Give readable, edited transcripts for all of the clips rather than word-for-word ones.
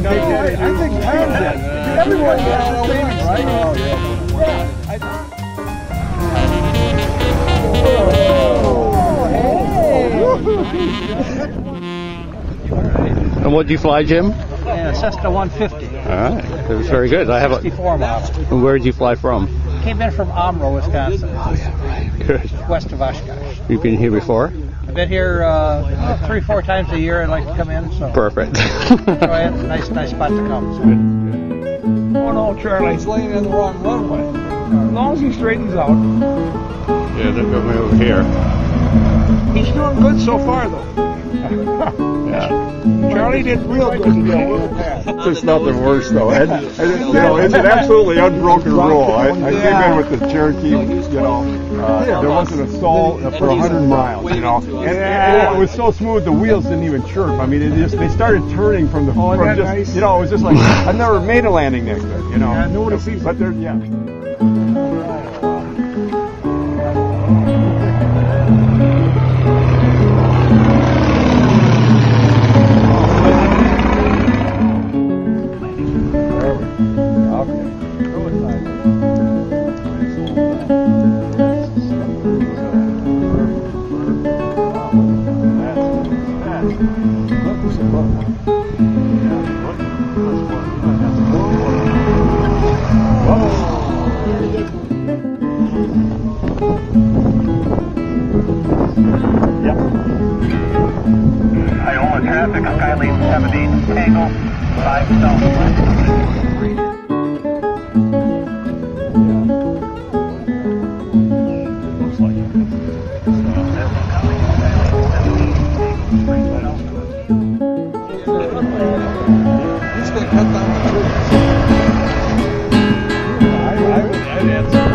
I think Tom did. Everyone gets the same, right? Oh, yeah. And what do you fly, Jim? Yeah, Cessna 150. All right, that was very good. I have 64 model. And where did you fly from? Came in from Omro, Wisconsin. Oh yeah, right. Good. West of Oshkosh. You've been here before? I've been here 3-4 times a year. I like to come in. So Perfect. enjoy it. Nice spot to come. So. Oh no, Charlie, he's laying in the wrong runway. As long as he straightens out. Yeah, they're going over here. He's doing good so far, though. Yeah. Charlie did real good today. There's nothing worse, though. And, you know, it's an absolutely unbroken rule. I came in with the Cherokee, you know, there wasn't a soul for 100 miles, you know. And it was so smooth, the wheels didn't even chirp. I mean, they started turning from the, from just, nice? You know, it was just like, I've never made a landing next to it, you know. Yeah, nobody sees but there, yeah. Iola traffic, Skylane 70, Tango, 5 south. He's going to cut down the trees. I'd answer.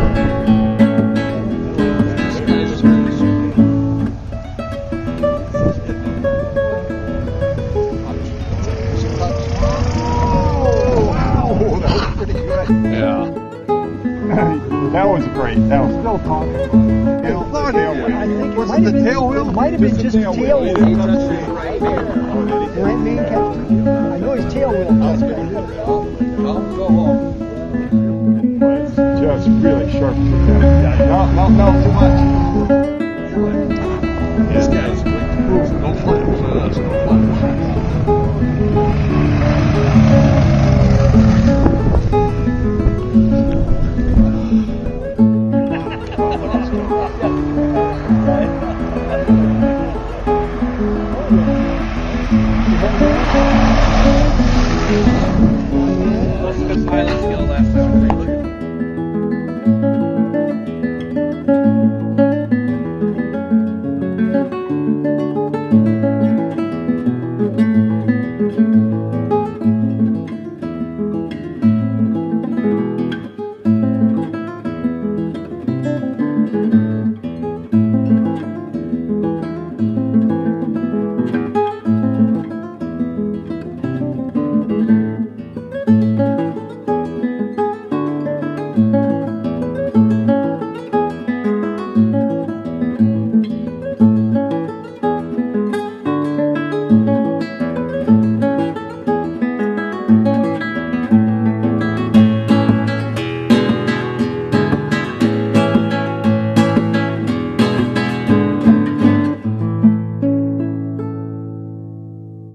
Yeah. That was great. That was still talking. I think was it the tail wheel? It might have been just tail wheel. Right, main captain. I know his tail wheel. Go home. It's just really sharp. No, too much.